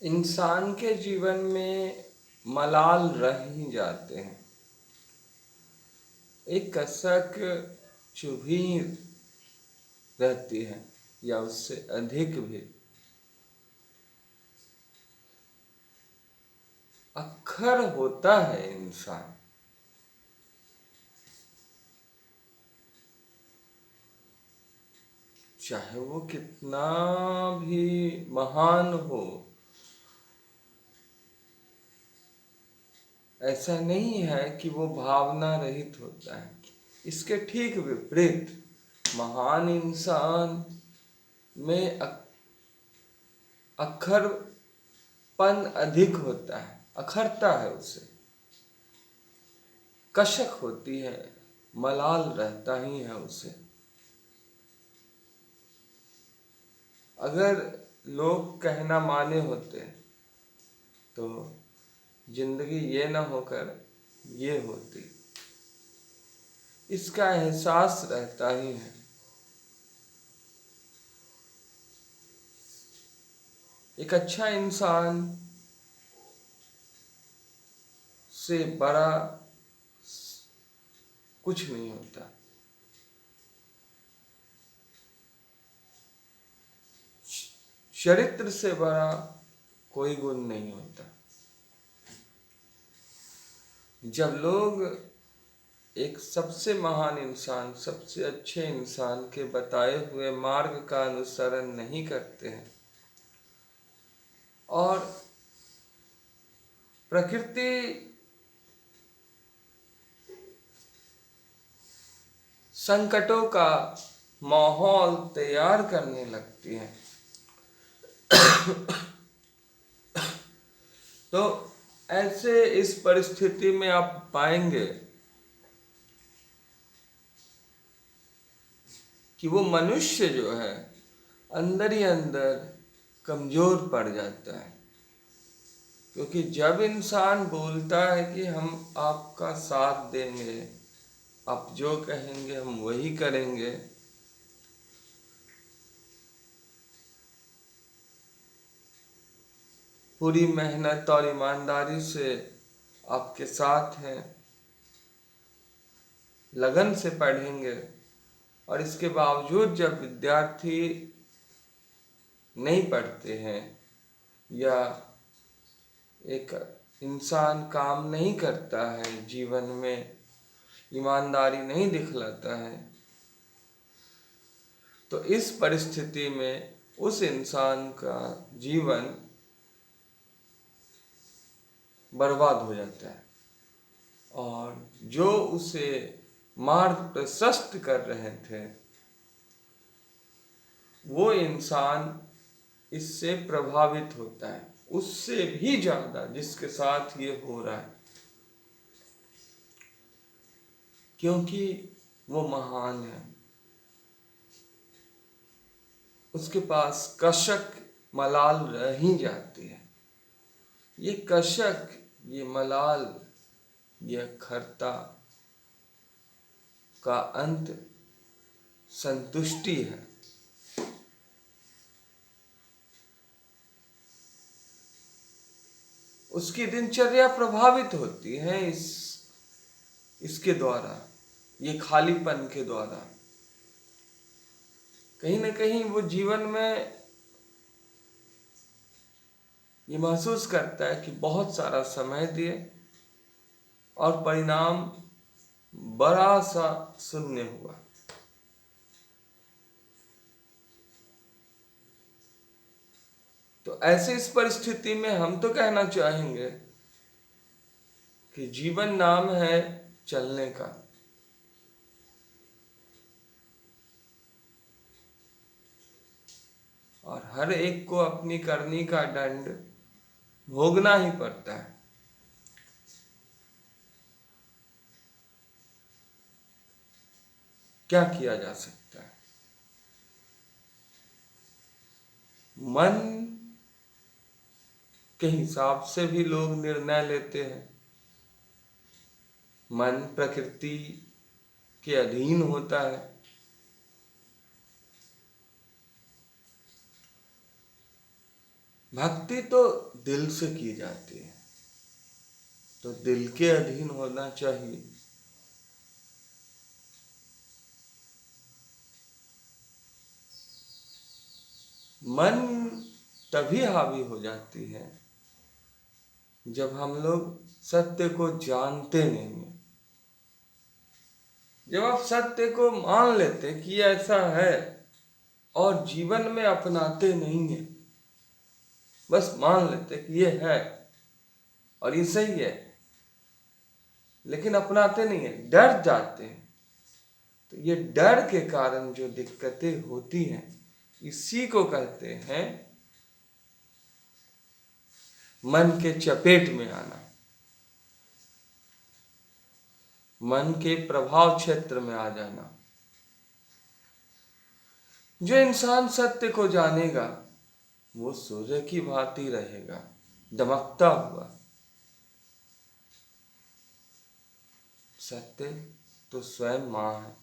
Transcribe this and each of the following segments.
इंसान के जीवन में मलाल रह ही जाते हैं। एक कसक चुभी रहती है या उससे अधिक भी। अक्खर होता है इंसान, चाहे वो कितना भी महान हो। ऐसा नहीं है कि वो भावना रहित होता है। इसके ठीक विपरीत महान इंसान में अक्खरपन अधिक होता है, अखरता है उसे, कशक होती है, मलाल रहता ही है उसे। अगर लोग कहना माने होते तो जिंदगी ये न होकर ये होती। इसका एहसास रहता ही है। एक अच्छा इंसान से बड़ा कुछ नहीं होता। चरित्र से बड़ा कोई गुण नहीं होता। जब लोग एक सबसे महान इंसान, सबसे अच्छे इंसान के बताए हुए मार्ग का अनुसरण नहीं करते हैं और प्रकृति संकटों का माहौल तैयार करने लगती है, तो ऐसे इस परिस्थिति में आप पाएंगे कि वो मनुष्य जो है अंदर ही अंदर कमजोर पड़ जाता है। क्योंकि जब इंसान बोलता है कि हम आपका साथ देंगे, आप जो कहेंगे हम वही करेंगे, पूरी मेहनत और ईमानदारी से आपके साथ हैं, लगन से पढ़ेंगे, और इसके बावजूद जब विद्यार्थी नहीं पढ़ते हैं या एक इंसान काम नहीं करता है, जीवन में ईमानदारी नहीं दिखलाता है, तो इस परिस्थिति में उस इंसान का जीवन बर्बाद हो जाता है। और जो उसे मार्ग प्रशस्त कर रहे थे वो इंसान इससे प्रभावित होता है, उससे भी ज्यादा जिसके साथ ये हो रहा है, क्योंकि वो महान है। उसके पास कशक मलाल रह ही जाती है। ये कशक, ये मलाल, ये खरता का अंत संतुष्टि है। उसकी दिनचर्या प्रभावित होती है इसके द्वारा, ये खालीपन के द्वारा। कहीं ना कहीं वो जीवन में ये महसूस करता है कि बहुत सारा समय दिए और परिणाम बड़ा सा शून्य हुआ। तो ऐसे इस परिस्थिति में हम तो कहना चाहेंगे कि जीवन नाम है चलने का। और हर एक को अपनी करनी का दंड भोगना ही पड़ता है। क्या किया जा सकता है? मन के हिसाब से भी लोग निर्णय लेते हैं। मन प्रकृति के अधीन होता है। भक्ति तो दिल से की जाती है, तो दिल के अधीन होना चाहिए। मन तभी हावी हो जाती है जब हम लोग सत्य को जानते नहीं हैं। जब आप सत्य को मान लेते कि ऐसा है और जीवन में अपनाते नहीं है, बस मान लेते कि ये है और ये सही है, लेकिन अपनाते नहीं है, डर जाते हैं, तो ये डर के कारण जो दिक्कतें होती हैं, इसी को कहते हैं मन के चपेट में आना, मन के प्रभाव क्षेत्र में आ जाना। जो इंसान सत्य को जानेगा वो सूर्य की भांति रहेगा, दमकता हुआ। सत्य तो स्वयं मां है।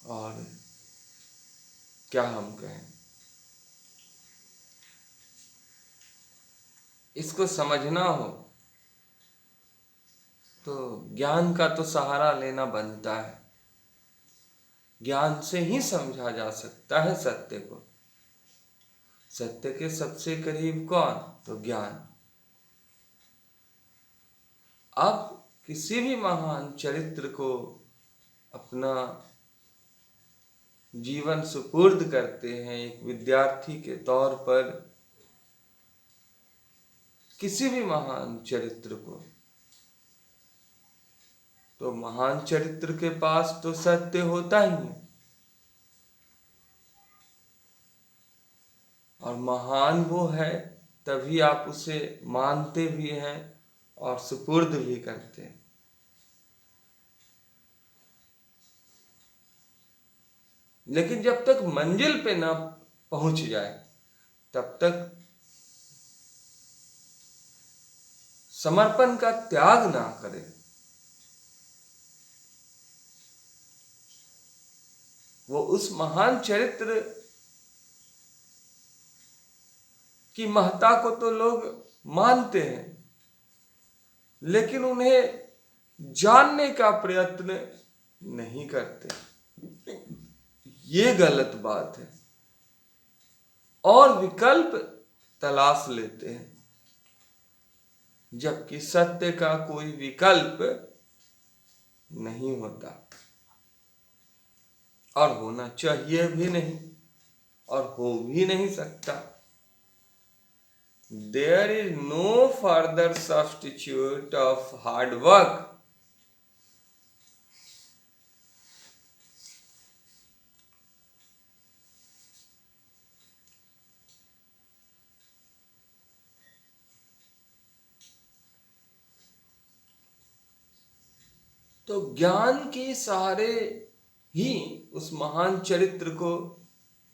और क्या हम कहें, इसको समझना हो तो ज्ञान का तो सहारा लेना बनता है। ज्ञान से ही समझा जा सकता है सत्य को। सत्य के सबसे करीब कौन? तो ज्ञान। आप किसी भी महान चरित्र को अपना जीवन सुपुर्द करते हैं एक विद्यार्थी के तौर पर, किसी भी महान चरित्र को, तो महान चरित्र के पास तो सत्य होता ही है, और महान वो है तभी आप उसे मानते भी हैं और सुपुर्द भी करते हैं। लेकिन जब तक मंजिल पे ना पहुंच जाए तब तक समर्पण का त्याग ना करे। वो उस महान चरित्र की महत्ता को तो लोग मानते हैं, लेकिन उन्हें जानने का प्रयत्न नहीं करते। ये गलत बात है, और विकल्प तलाश लेते हैं, जबकि सत्य का कोई विकल्प नहीं होता और होना चाहिए भी नहीं और हो भी नहीं सकता। There is no further substitute of hard work. तो ज्ञान के सहारे ही उस महान चरित्र को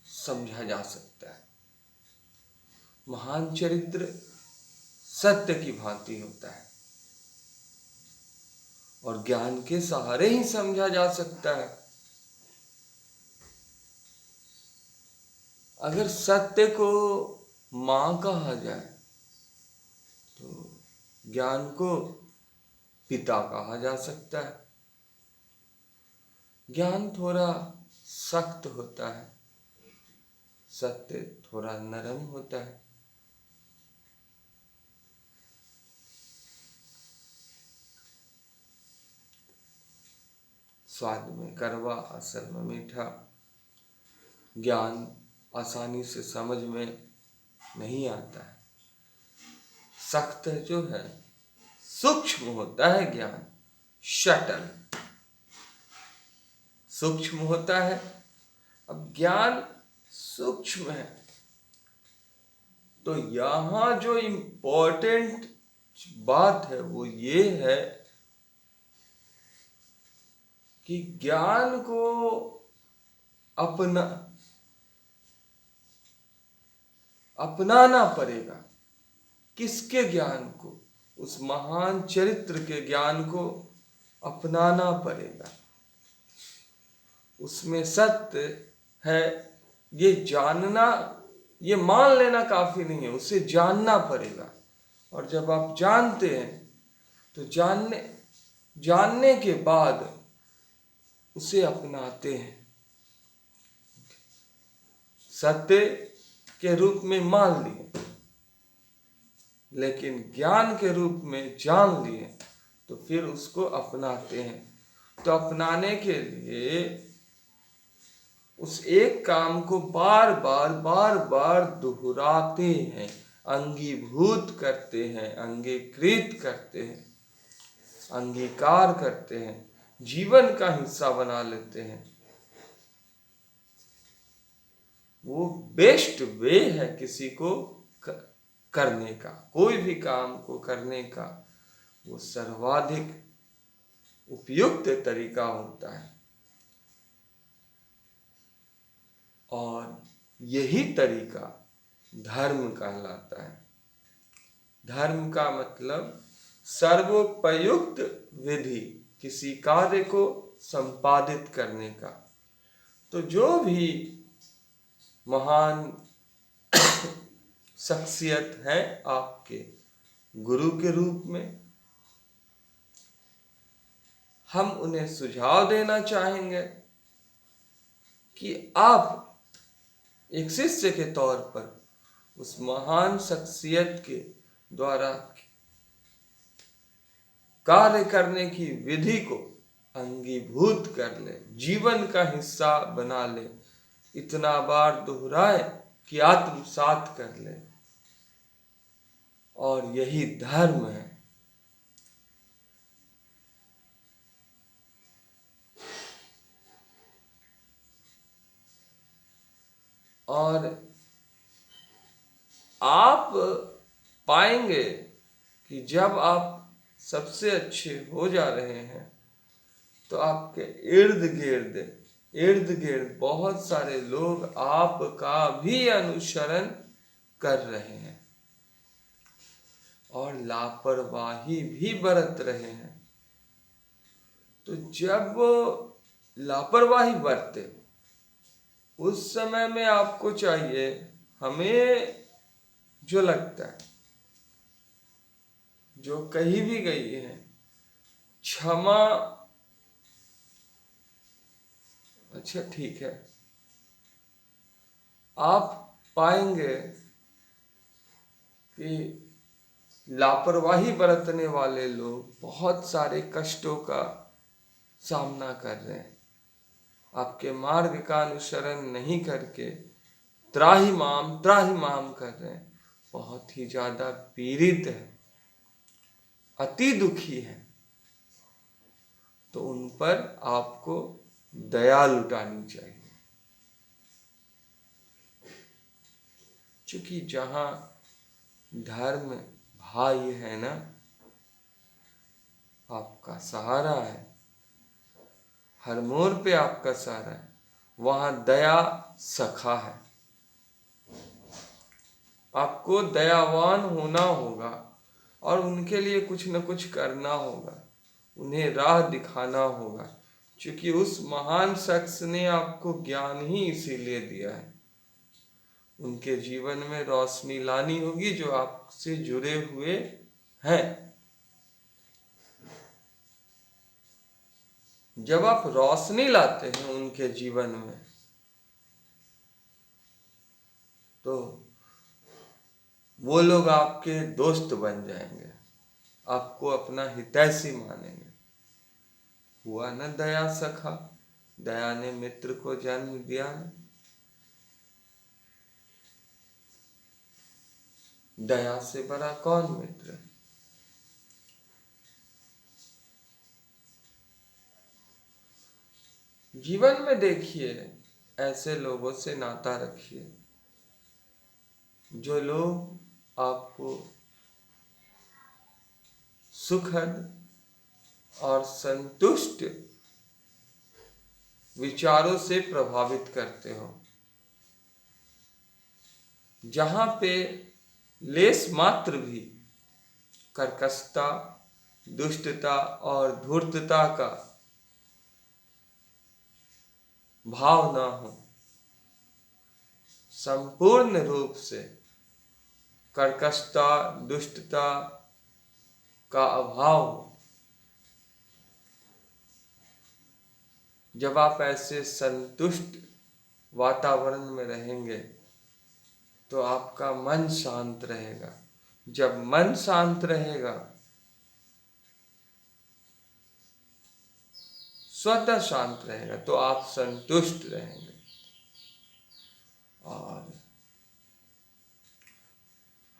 समझा जा सकता है। महान चरित्र सत्य की भांति होता है और ज्ञान के सहारे ही समझा जा सकता है। अगर सत्य को मां कहा जाए तो ज्ञान को पिता कहा जा सकता है। ज्ञान थोड़ा सख्त होता है, सत्य थोड़ा नरम होता है। स्वाद में कड़वा, असर में मीठा। ज्ञान आसानी से समझ में नहीं आता है। सख्त जो है, सूक्ष्म होता है ज्ञान, शटल सूक्ष्म होता है। अब ज्ञान सूक्ष्म है तो यहां जो इम्पोर्टेंट बात है वो ये है कि ज्ञान को अपनाना पड़ेगा। किसके ज्ञान को? उस महान चरित्र के ज्ञान को अपनाना पड़ेगा। उसमें सत्य है, ये जानना, ये मान लेना काफी नहीं है, उसे जानना पड़ेगा। और जब आप जानते हैं तो जानने के बाद उसे अपनाते हैं। सत्य के रूप में मान लिए, लेकिन ज्ञान के रूप में जान लिए, तो फिर उसको अपनाते हैं। तो अपनाने के लिए उस एक काम को बार बार दोहराते हैं, अंगीभूत करते हैं, अंगीकृत करते हैं, अंगीकार करते हैं, जीवन का हिस्सा बना लेते हैं। वो बेस्ट वे है किसी को करने का, कोई भी काम को करने का वो सर्वाधिक उपयुक्त तरीका होता है। और यही तरीका धर्म कहलाता है। धर्म का मतलब सर्वोपयुक्त विधि, किसी कार्य को संपादित करने का। तो जो भी महान शख्सियत है आपके गुरु के रूप में, हम उन्हें सुझाव देना चाहेंगे कि आप एक शिष्य के तौर पर उस महान शख्सियत के द्वारा कार्य करने की विधि को अंगीभूत कर ले, जीवन का हिस्सा बना ले, इतना बार दोहराए कि आत्मसात कर ले। और यही धर्म है। और आप पाएंगे कि जब आप सबसे अच्छे हो जा रहे हैं तो आपके इर्द गिर्द बहुत सारे लोग आपका भी अनुसरण कर रहे हैं और लापरवाही भी बरत रहे हैं। तो जब वो लापरवाही बरते, उस समय में आपको चाहिए, हमें जो लगता है, जो कही भी गई है, क्षमा, अच्छा ठीक है, आप पाएंगे कि लापरवाही बरतने वाले लोग बहुत सारे कष्टों का सामना कर रहे हैं। आपके मार्ग का अनुसरण नहीं करके त्राहिमाम कर रहे हैं, बहुत ही ज्यादा पीड़ित है, अति दुखी है। तो उन पर आपको दया लुटानी चाहिए। क्योंकि जहां धर्म भाई है ना, आपका सहारा है, हर मोड़ पे आपका सहारा है, वहां दया सखा है। आपको दयावान होना होगा और उनके लिए कुछ न कुछ करना होगा, उन्हें राह दिखाना होगा। क्योंकि उस महान शख्स ने आपको ज्ञान ही इसीलिए दिया है। उनके जीवन में रोशनी लानी होगी जो आपसे जुड़े हुए हैं। जब आप रोशनी लाते हैं उनके जीवन में, तो वो लोग आपके दोस्त बन जाएंगे, आपको अपना हितैषी मानेंगे। हुआ न दया सखा, दया ने मित्र को जन्म दिया। दया से बड़ा कौन मित्र है। जीवन में देखिए, ऐसे लोगों से नाता रखिए जो लोग आपको सुखद और संतुष्ट विचारों से प्रभावित करते हो। जहां पे लेस मात्र भी कर्कशता दुष्टता और धूर्तता का भाव ना हो, संपूर्ण रूप से कर्कशता, दुष्टता का अभाव हो। जब आप ऐसे संतुष्ट वातावरण में रहेंगे तो आपका मन शांत रहेगा। जब मन शांत रहेगा, स्वतः शांत रहेगा, तो आप संतुष्ट रहेंगे। और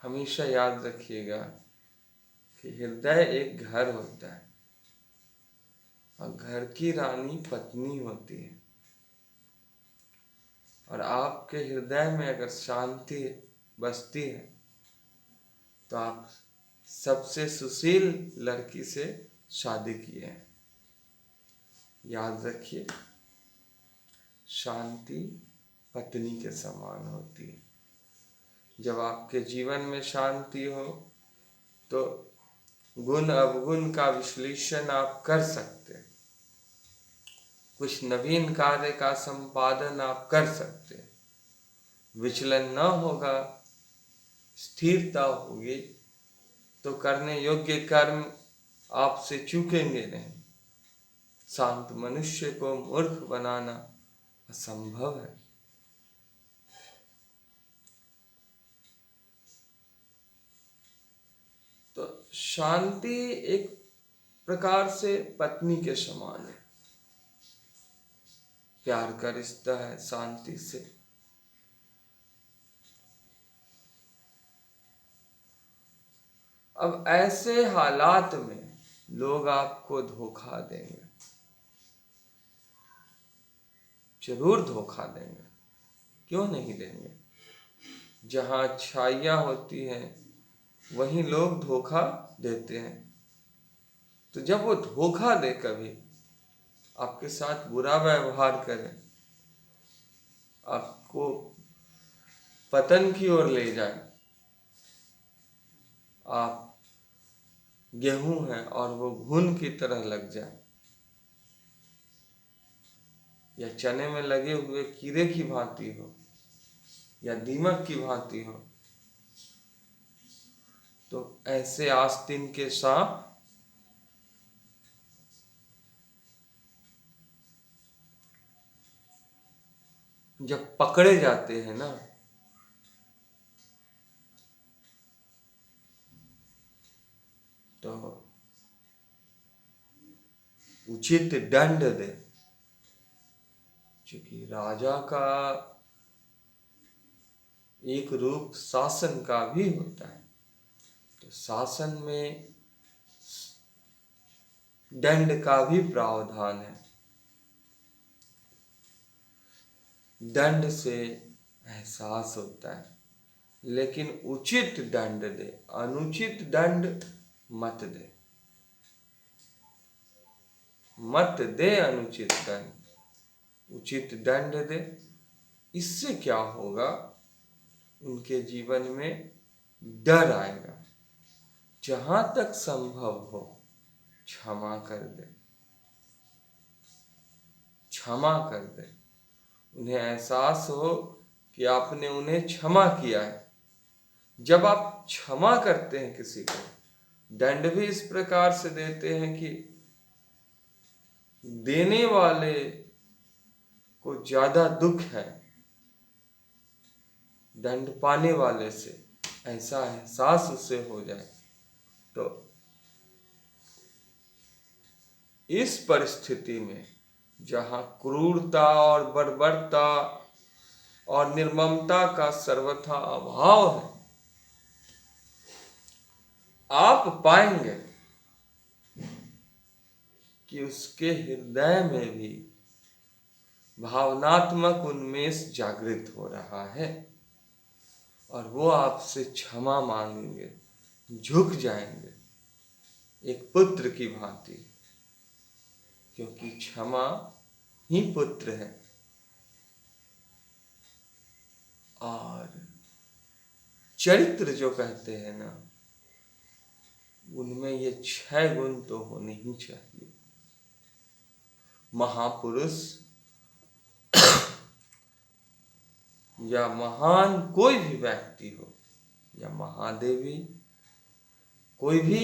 हमेशा याद रखिएगा कि हृदय एक घर होता है और घर की रानी पत्नी होती है। और आपके हृदय में अगर शांति बसती है तो आप सबसे सुशील लड़की से शादी किए हैं। याद रखिए, शांति पत्नी के समान होती है। जब आपके जीवन में शांति हो तो गुण अवगुण का विश्लेषण आप कर सकते हैं, कुछ नवीन कार्य का संपादन आप कर सकते हैं, विचलन न होगा, स्थिरता होगी, तो करने योग्य कर्म आपसे चूकेंगे नहीं। शांत मनुष्य को मूर्ख बनाना असंभव है। तो शांति एक प्रकार से पत्नी के समान है, प्यार का रिश्ता है शांति से। अब ऐसे हालात में लोग आपको धोखा देंगे, जरूर धोखा देंगे, क्यों नहीं देंगे। जहाँ अच्छाइयाँ होती हैं वहीं लोग धोखा देते हैं। तो जब वो धोखा दे, कभी आपके साथ बुरा व्यवहार करें, आपको पतन की ओर ले जाए, आप गेहूं हैं और वो घुन की तरह लग जाए, या चने में लगे हुए कीड़े की भांति हो, या दीमक की भांति हो, तो ऐसे आस्तीन के सांप जब पकड़े जाते हैं ना, तो उचित दंड दे। क्योंकि राजा का एक रूप शासन का भी होता है, तो शासन में दंड का भी प्रावधान है। दंड से एहसास होता है, लेकिन उचित दंड दे, अनुचित दंड मत दे, मत दे अनुचित दंड, उचित दंड दे। इससे क्या होगा, उनके जीवन में डर आएगा। जहां तक संभव हो क्षमा कर दे, क्षमा कर दे। उन्हें एहसास हो कि आपने उन्हें क्षमा किया है। जब आप क्षमा करते हैं किसी को, दंड भी इस प्रकार से देते हैं कि देने वाले को ज्यादा दुख है दंड पाने वाले से, ऐसा एहसास उसे हो जाए। तो इस परिस्थिति में जहां क्रूरता और बर्बरता और निर्ममता का सर्वथा अभाव है, आप पाएंगे कि उसके हृदय में भी भावनात्मक उन्मेष जागृत हो रहा है और वो आपसे क्षमा मांगेंगे, झुक जाएंगे एक पुत्र की भांति, क्योंकि क्षमा ही पुत्र है। और चरित्र जो कहते हैं ना, उनमें ये 6 गुण तो होने ही चाहिए। महापुरुष या महान कोई भी व्यक्ति हो, या महादेवी, कोई भी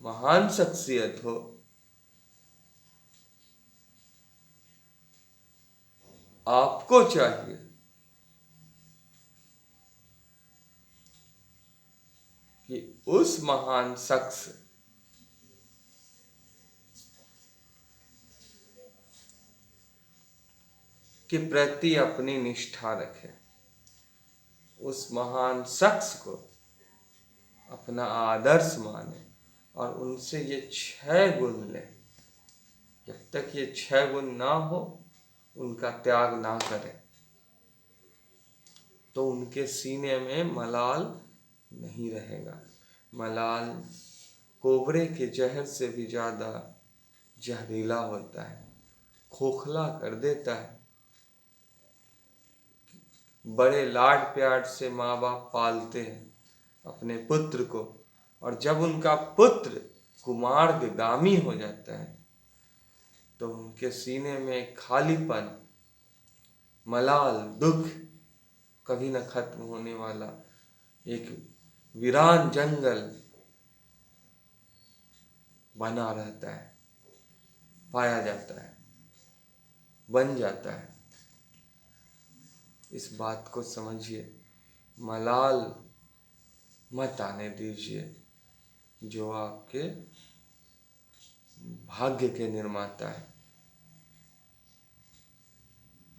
महान शख्सियत हो, आपको चाहिए कि उस महान शख्स के प्रति अपनी निष्ठा रखें, उस महान शख्स को अपना आदर्श माने और उनसे ये 6 गुण लें। जब तक ये 6 गुण ना हो, उनका त्याग ना करें, तो उनके सीने में मलाल नहीं रहेगा। मलाल कोबरे के जहर से भी ज़्यादा जहरीला होता है, खोखला कर देता है। बड़े लाड प्यार से माँ बाप पालते हैं अपने पुत्र को, और जब उनका पुत्र कुमार्गामी हो जाता है तो उनके सीने में खालीपन, मलाल, दुख, कभी न खत्म होने वाला एक वीरान जंगल बना रहता है, पाया जाता है, बन जाता है। इस बात को समझिए, मलाल मत आने दीजिए। जो आपके भाग्य के निर्माता है,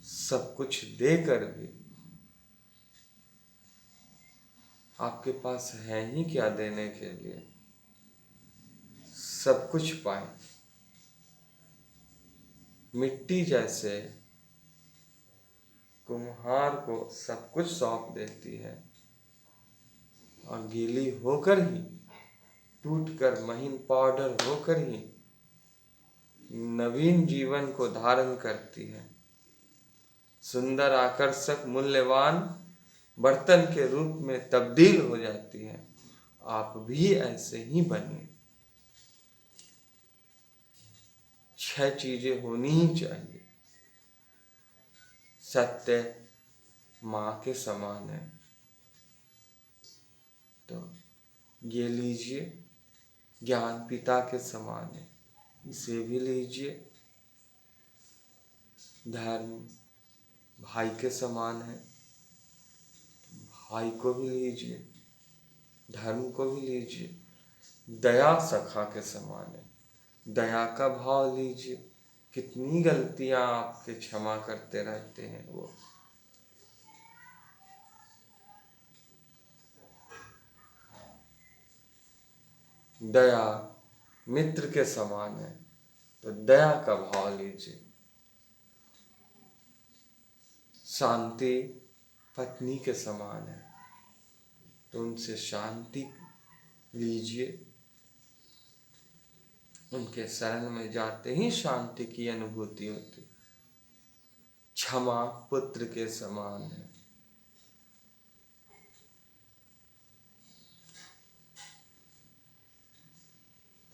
सब कुछ देकर भी आपके पास है ही क्या देने के लिए, सब कुछ पाए। मिट्टी जैसे कुम्हार को सब कुछ सौंप देती है और गीली होकर ही, टूटकर महीन पाउडर होकर ही नवीन जीवन को धारण करती है, सुंदर, आकर्षक, मूल्यवान बर्तन के रूप में तब्दील हो जाती है। आप भी ऐसे ही बनिए। 6 चीजें होनी ही चाहिए। सत्य माँ के समान है, तो ये लीजिए। ज्ञान पिता के समान है, इसे भी लीजिए। धर्म भाई के समान है, भाई को भी लीजिए, धर्म को भी लीजिए। दया सखा के समान है, दया का भाव लीजिए। कितनी गलतियां आपके क्षमा करते रहते हैं वो। दया मित्र के समान है, तो दया का भाव लीजिए। शांति पत्नी के समान है, तो उनसे शांति लीजिए। उनके शरण में जाते ही शांति की अनुभूति होती। क्षमा पुत्र के समान है,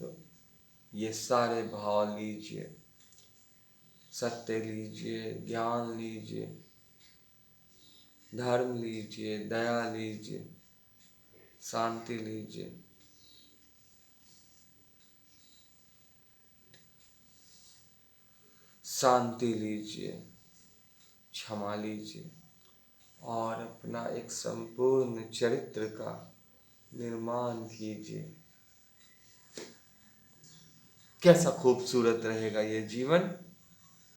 तो ये सारे भाव लीजिए। सत्य लीजिए, ज्ञान लीजिए, धर्म लीजिए, दया लीजिए, शांति लीजिए। शांति लीजिए, क्षमा लीजिए और अपना एक संपूर्ण चरित्र का निर्माण कीजिए। कैसा खूबसूरत रहेगा ये जीवन।